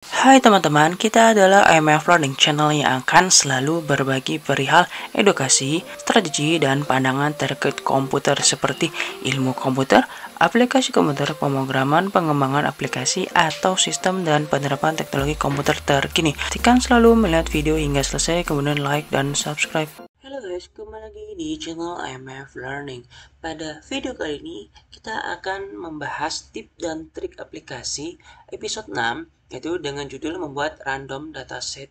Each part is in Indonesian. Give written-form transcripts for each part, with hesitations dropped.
Hai teman-teman, kita adalah IMF Learning Channel yang akan selalu berbagi perihal edukasi, strategi, dan pandangan terkait komputer seperti ilmu komputer, aplikasi komputer, pemrograman, pengembangan aplikasi, atau sistem dan penerapan teknologi komputer terkini. Pastikan selalu melihat video hingga selesai, kemudian like dan subscribe. Halo guys, kembali lagi di channel IMF Learning. Pada video kali ini, kita akan membahas tips dan trik aplikasi episode 6, yaitu dengan judul membuat random dataset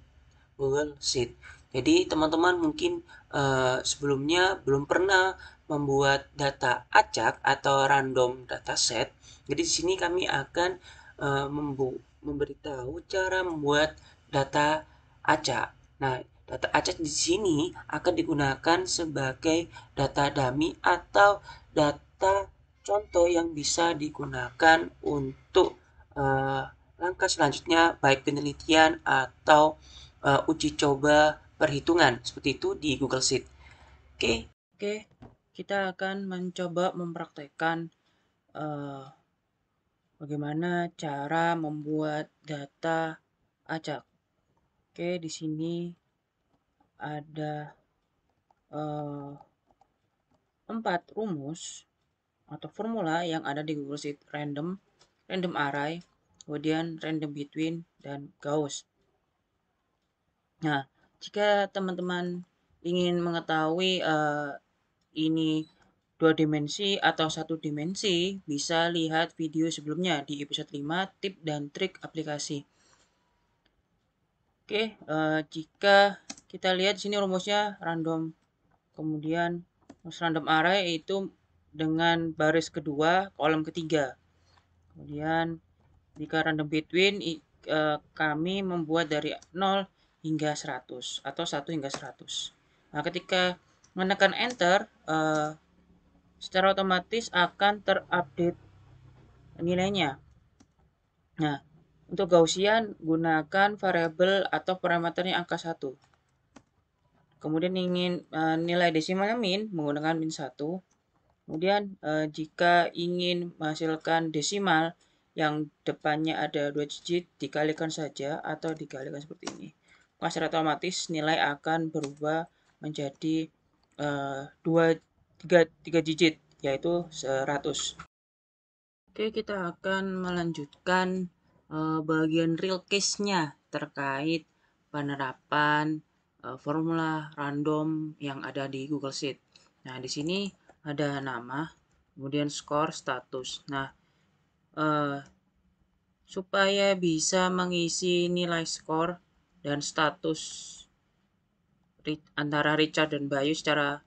Google Sheet. Jadi teman-teman mungkin sebelumnya belum pernah membuat data acak atau random dataset. Jadi di sini kami akan memberitahu cara membuat data acak. Nah, data acak di sini akan digunakan sebagai data dummy atau data contoh yang bisa digunakan untuk langkah selanjutnya, baik penelitian atau uji coba perhitungan seperti itu di Google Sheet. Oke, kita akan mencoba mempraktekkan uh, bagaimana cara membuat data acak. Oke, di sini ada 4 rumus atau formula yang ada di Google Sheet: random array, kemudian random between, dan Gauss. Nah, jika teman-teman ingin mengetahui ini 2 dimensi atau 1 dimensi, bisa lihat video sebelumnya di episode 5, tips dan trik aplikasi. Oke, jika kita lihat di sini rumusnya random, kemudian random array itu dengan baris kedua, kolom ketiga. Kemudian jika random between, kami membuat dari 0 hingga 100 atau 1 hingga 100. Nah, ketika menekan enter, secara otomatis akan terupdate nilainya. Nah, untuk Gaussian gunakan variabel atau parameternya angka 1. Kemudian ingin nilai desimalnya min, menggunakan min 1. Kemudian jika ingin menghasilkan desimal yang depannya ada 2 digit, dikalikan saja atau dikalikan seperti ini. Maka secara otomatis nilai akan berubah menjadi 3 digit, yaitu 100. Oke, kita akan melanjutkan bagian real case-nya terkait penerapan formula random yang ada di Google Sheet. Nah, di sini ada nama, kemudian skor, status. Nah, supaya bisa mengisi nilai skor dan status antara Richard dan Bayu secara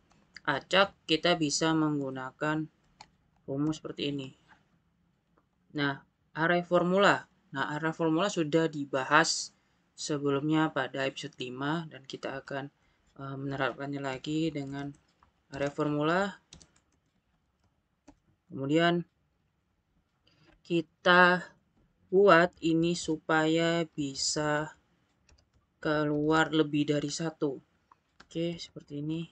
acak, kita bisa menggunakan rumus seperti ini. Nah, array formula. Nah, array formula sudah dibahas sebelumnya pada episode 5 dan kita akan menerapkannya lagi dengan array formula. Kemudian kita buat ini supaya bisa keluar lebih dari 1. Oke, seperti ini.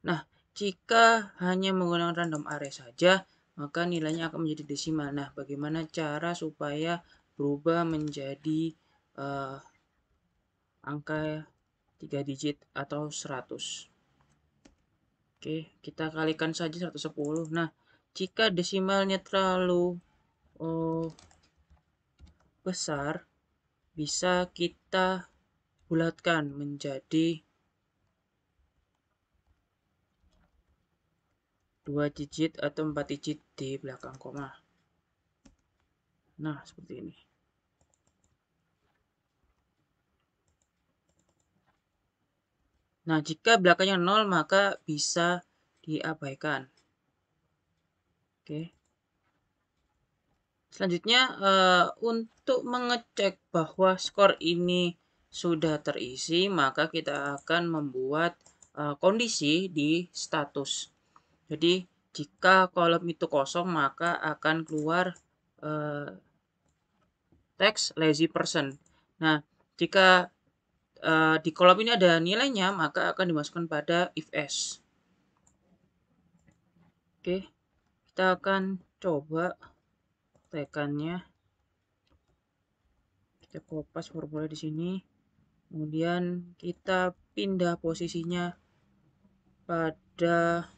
Nah, jika hanya menggunakan random array saja, maka nilainya akan menjadi desimal. Nah, bagaimana cara supaya berubah menjadi angka 3 digit atau 100? Oke, kita kalikan saja 110. Nah, jika desimalnya terlalu besar, bisa kita bulatkan menjadi 2 digit atau 4 digit di belakang koma. Nah, seperti ini. Nah, jika belakangnya 0, maka bisa diabaikan. Oke. Selanjutnya, untuk mengecek bahwa skor ini sudah terisi, maka kita akan membuat kondisi di status. Jadi, jika kolom itu kosong, maka akan keluar teks lazy person. Nah, jika di kolom ini ada nilainya, maka akan dimasukkan pada if else. Oke, kita akan coba tekannya. Kita kopas formula di sini. Kemudian kita pindah posisinya pada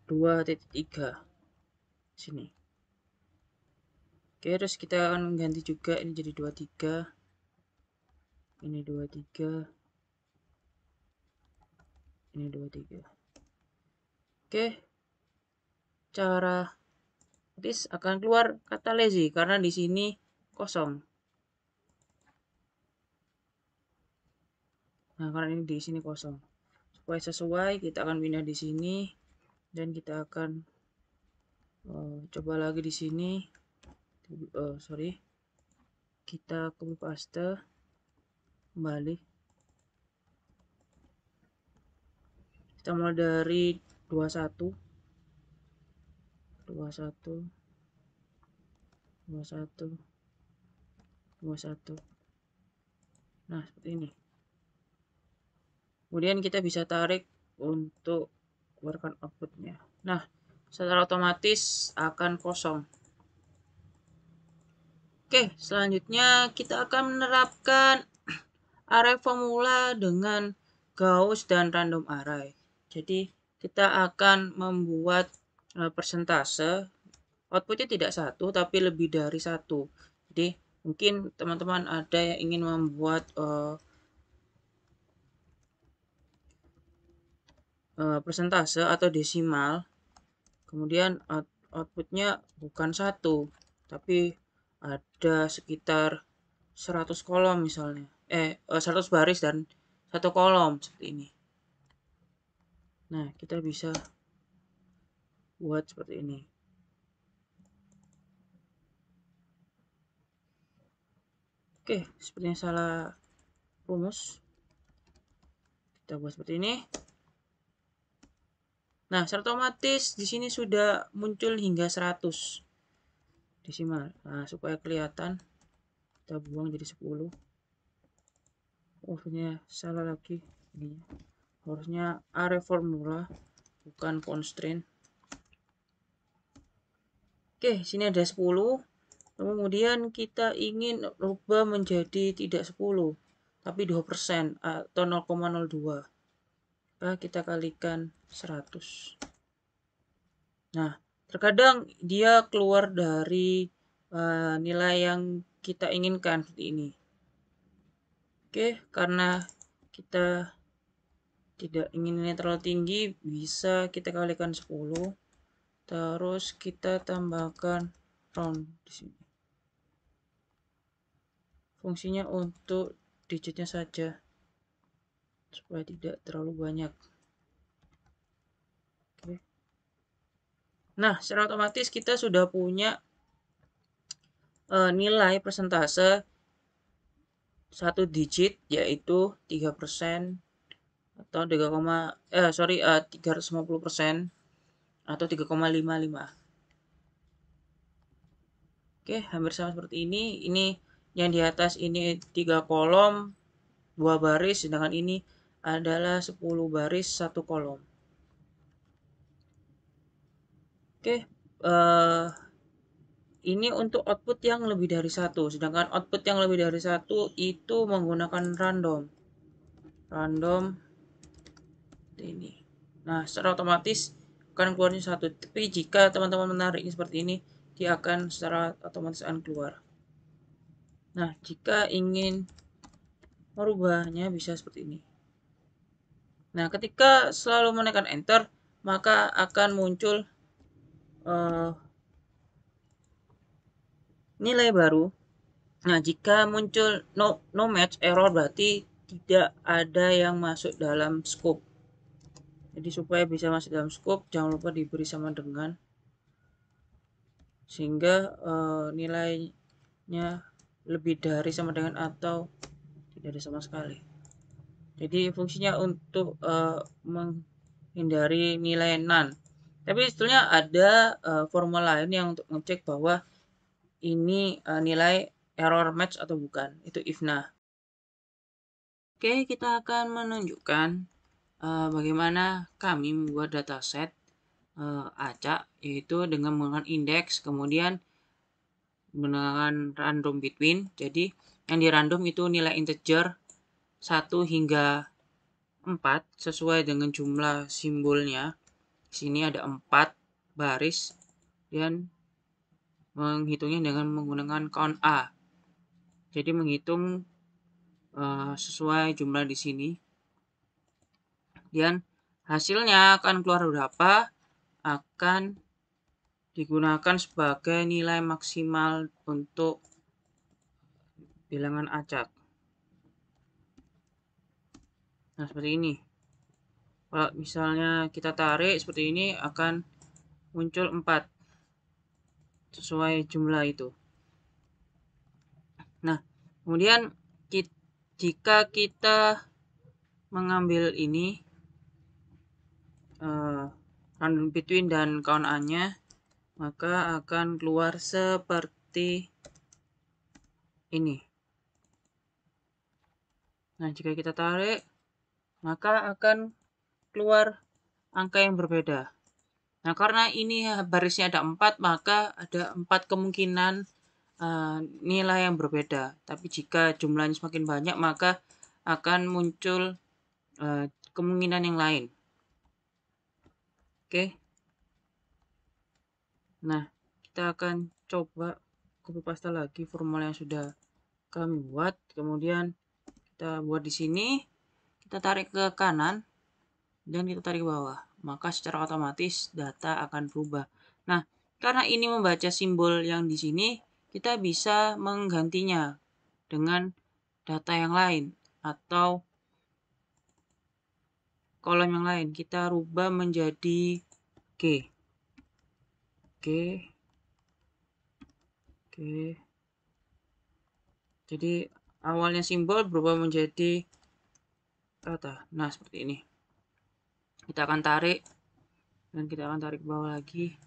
2.3 sini. Oke, terus kita akan ganti juga ini jadi 23. Ini 23. Ini 23. Oke. Cara otomatis akan keluar kata lazy karena di sini kosong. Nah, karena ini di sini kosong. Supaya sesuai, kita akan pindah di sini dan kita akan coba lagi di sini. Kita copy paste kembali. Kita mulai dari 21. Nah, seperti ini. Kemudian kita bisa tarik untuk keluarkan outputnya. Nah, secara otomatis akan kosong. Oke, selanjutnya kita akan menerapkan array formula dengan Gauss dan random array. Jadi kita akan membuat persentase, outputnya tidak satu tapi lebih dari satu. Jadi mungkin teman-teman ada yang ingin membuat persentase atau desimal, kemudian outputnya bukan satu tapi ada sekitar 100 kolom misalnya 100 baris dan 1 kolom seperti ini. Nah, kita bisa buat seperti ini. Oke, sepertinya salah rumus. Kita buat seperti ini. Nah, secara otomatis di sini sudah muncul hingga 100 desimal. Nah, supaya kelihatan kita buang jadi 10. Oh, ini salah lagi ini. Harusnya array formula bukan constraint. Oke, sini ada 10. Kemudian kita ingin rubah menjadi tidak 10, tapi 2% atau 0,02. Maka kita kalikan 100. Nah, terkadang dia keluar dari nilai yang kita inginkan seperti ini. Oke, karena kita tidak ingin nilai terlalu tinggi, bisa kita kalikan 10. Terus kita tambahkan round di sini. Fungsinya untuk digitnya saja supaya tidak terlalu banyak. Oke. Nah, secara otomatis kita sudah punya nilai persentase 1 digit yaitu 3% atau 350% atau 3,55. Oke, hampir sama seperti ini. Ini yang di atas ini 3 kolom 2 baris, sedangkan ini adalah 10 baris 1 kolom. Oke, ini untuk output yang lebih dari satu, sedangkan output yang lebih dari satu itu menggunakan random ini. Nah, secara otomatis akan keluarnya satu. Tapi jika teman-teman menariknya seperti ini, dia akan secara otomatis akan keluar. Nah, jika ingin merubahnya bisa seperti ini. Nah, ketika selalu menekan enter, maka akan muncul nilai baru. Nah, jika muncul no match error berarti tidak ada yang masuk dalam scope. Jadi supaya bisa masuk dalam scope, jangan lupa diberi sama dengan, sehingga nilainya lebih dari sama dengan atau tidak ada sama sekali. Jadi fungsinya untuk menghindari nilai none. Tapi sebetulnya ada formula lain yang untuk ngecek bahwa ini nilai error match atau bukan. Itu IFNA. Oke, kita akan menunjukkan bagaimana kami membuat dataset acak, yaitu dengan menggunakan indeks, kemudian menggunakan random between. Jadi yang di random itu nilai integer 1 hingga 4 sesuai dengan jumlah simbolnya. Di sini ada 4 baris dan menghitungnya dengan menggunakan count A. Jadi menghitung sesuai jumlah di sini. Dan hasilnya akan keluar berapa akan digunakan sebagai nilai maksimal untuk bilangan acak. Nah, seperti ini. Kalau misalnya kita tarik seperti ini akan muncul 4 sesuai jumlah itu. Nah, kemudian jika kita mengambil ini random between dan count A-nya, maka akan keluar seperti ini. Nah, jika kita tarik, maka akan keluar angka yang berbeda. Nah, karena ini barisnya ada 4, maka ada 4 kemungkinan nilai yang berbeda. Tapi jika jumlahnya semakin banyak, maka akan muncul kemungkinan yang lain. Oke. Nah, kita akan coba copy paste lagi formula yang sudah kami buat. Kemudian kita buat di sini, kita tarik ke kanan dan kita tarik ke bawah. Maka secara otomatis data akan berubah. Nah, karena ini membaca simbol yang di sini, kita bisa menggantinya dengan data yang lain atau kolom yang lain. Kita rubah menjadi G. Jadi awalnya simbol berubah menjadi kata. Nah, seperti ini. Kita akan tarik dan kita akan tarik ke bawah lagi.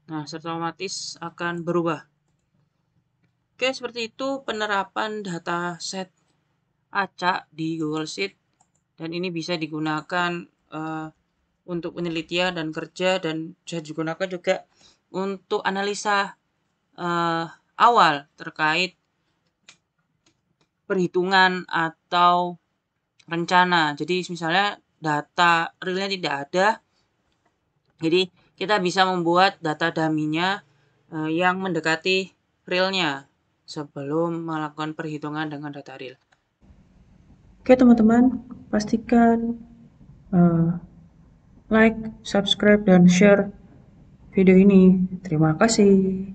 Nah, secara otomatis akan berubah. Oke, seperti itu penerapan data set acak di Google Sheet, dan ini bisa digunakan untuk penelitian dan kerja, dan bisa digunakan juga untuk analisa awal terkait perhitungan atau rencana. Jadi misalnya data realnya tidak ada, jadi kita bisa membuat data dummy-nya yang mendekati realnya sebelum melakukan perhitungan dengan data real. Oke teman-teman, pastikan like, subscribe, dan share video ini. Terima kasih.